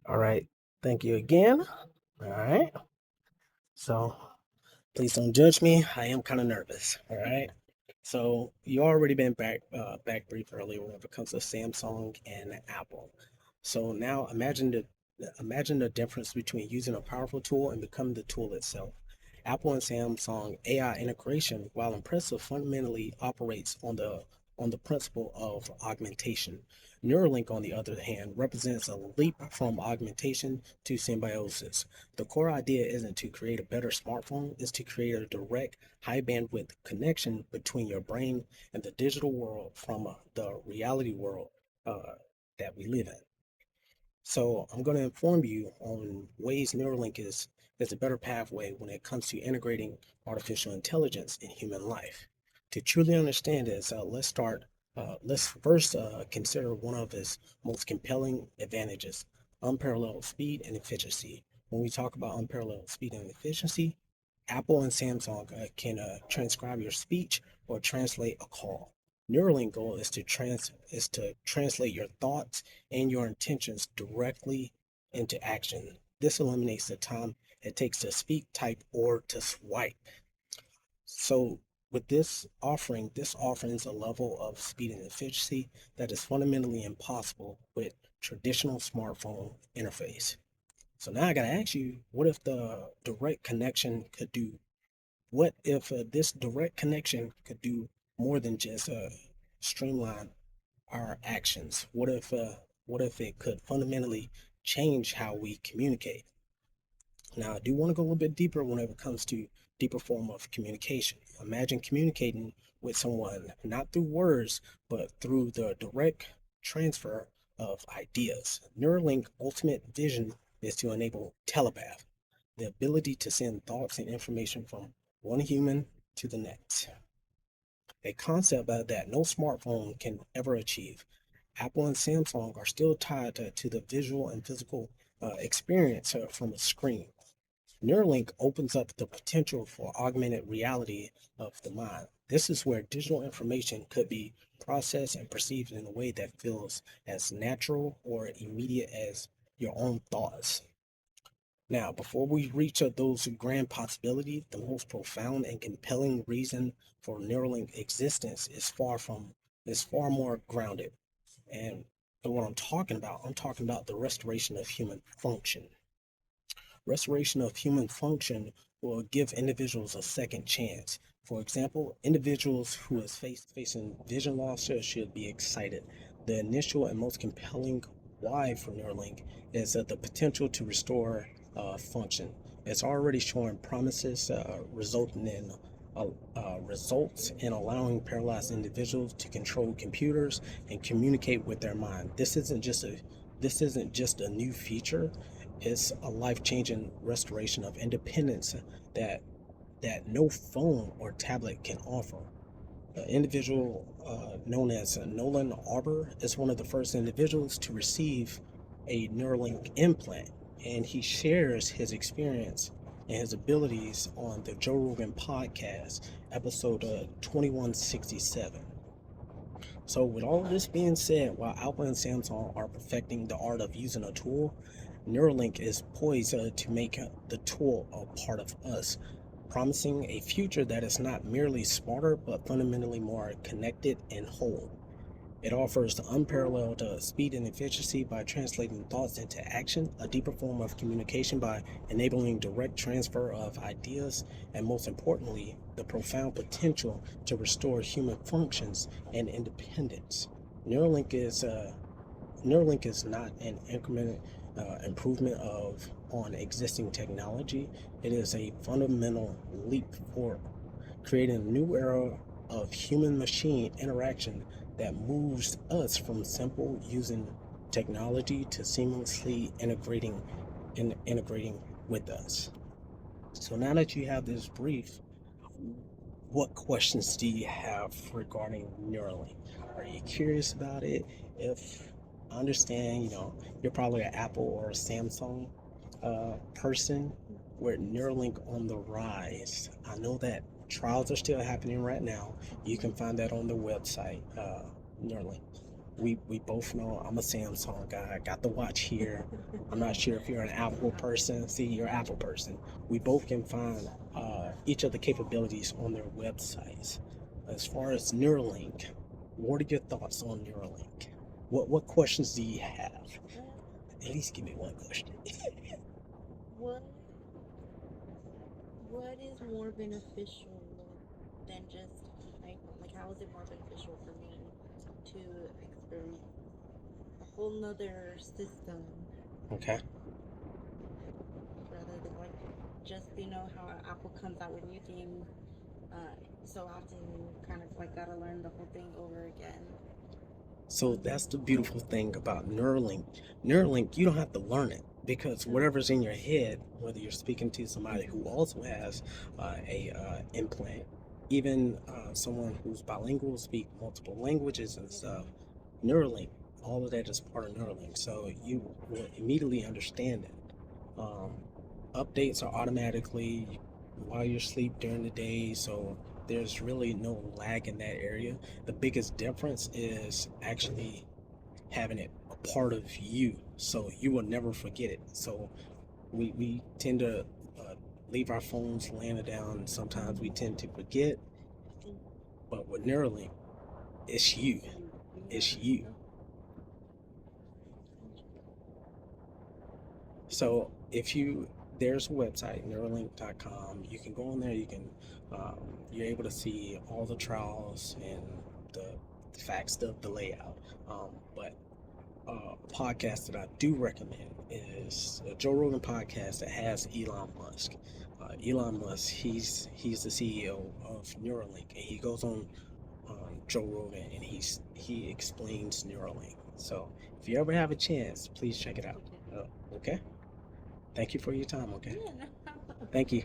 All right. Thank you again. All right. So please don't judge me. I am kind of nervous. All right. So you already been back brief earlier when it comes to Samsung and Apple. So now imagine the difference between using a powerful tool and becoming the tool itself. Apple and Samsung AI integration, while impressive, fundamentally operates on the principle of augmentation. Neuralink, on the other hand, represents a leap from augmentation to symbiosis. The core idea isn't to create a better smartphone, it's to create a direct, high bandwidth connection between your brain and the digital world from the reality world uh, that we live in. So I'm going to inform you on ways Neuralink is a better pathway when it comes to integrating artificial intelligence in human life. To truly understand this, let's first consider one of its most compelling advantages: unparalleled speed and efficiency. When we talk about unparalleled speed and efficiency, Apple and Samsung can transcribe your speech or translate a call. Neuralink goal is to translate your thoughts and your intentions directly into action. This eliminates the time it takes to speak, type, or to swipe. So with this offers a level of speed and efficiency that is fundamentally impossible with traditional smartphone interface. So now I gotta ask you, what if this direct connection could do more than just streamline our actions? What if it could fundamentally change how we communicate? Now, I do want to go a little bit deeper when it comes to deeper form of communication. Imagine communicating with someone not through words, but through the direct transfer of ideas. Neuralink ultimate vision is to enable telepath, the ability to send thoughts and information from one human to the next, a concept that no smartphone can ever achieve. Apple and Samsung are still tied to the visual and physical experience from a screen. Neuralink opens up the potential for augmented reality of the mind. This is where digital information could be processed and perceived in a way that feels as natural or immediate as your own thoughts. Now, before we reach those grand possibilities, the most profound and compelling reason for Neuralink existence is far more grounded. And what I'm talking about the restoration of human function. Restoration of human function will give individuals a second chance. For example, individuals who is facing vision loss should be excited. The initial and most compelling why for Neuralink is the potential to restore function. It's already showing promises results in allowing paralyzed individuals to control computers and communicate with their mind. This isn't just a new feature, it's a life-changing restoration of independence that no phone or tablet can offer. An individual known as Nolan Arbor is one of the first individuals to receive a Neuralink implant, and he shares his experience and his abilities on the Joe Rogan podcast, episode 2167. So, with all of this being said, while Apple and Samsung are perfecting the art of using a tool, Neuralink is poised to make the tool a part of us, promising a future that is not merely smarter but fundamentally more connected and whole. It offers the unparalleled speed and efficiency by translating thoughts into action, a deeper form of communication by enabling direct transfer of ideas, and most importantly, the profound potential to restore human functions and independence. Neuralink is uh, Neuralink is not an incremental improvement of on existing technology. It is a fundamental leap forward, creating a new era of human-machine interaction that moves us from simple using technology to seamlessly integrating with us. So now that you have this brief, what questions do you have regarding Neuralink? Are you curious about it? If I understand, you're probably an Apple or a Samsung person with Neuralink on the rise. I know that trials are still happening right now. You can find that on the website, Neuralink. we both know I'm a Samsung guy. I got the watch here. I'm not sure if you're an Apple person. See, you're an Apple person. We both can find each of the capabilities on their websites. As far as Neuralink, what are your thoughts on Neuralink? What questions do you have? At least give me one question. What what is more beneficial than just iPhone? Like, how is it more beneficial for me to experience a whole nother system Okay. rather than like just how Apple comes out with new things so often you kind of like gotta learn the whole thing over again. So that's the beautiful thing about Neuralink. Neuralink, you don't have to learn it because whatever's in your head, whether you're speaking to somebody who also has a implant, even someone who's bilingual, speak multiple languages and stuff, Neuralink, all of that is part of Neuralink. So you will immediately understand it. Um, Updates are automatically while you're asleep during the day, so there's really no lag in that area. The biggest difference is actually having it a part of you, so you will never forget it. So we tend to leave our phones laying down, and sometimes we tend to forget. But with Neuralink, it's you. It's you. So if you there's a website Neuralink.com. You can go on there. You can you're able to see all the trials and the facts, the layout. But a podcast that I do recommend is a Joe Rogan podcast that has Elon Musk. Elon Musk, he's the CEO of Neuralink, and he goes on Joe Rogan and he explains Neuralink. So if you ever have a chance, please check it out. Okay. Thank you for your time. Okay. Yeah, no. Thank you.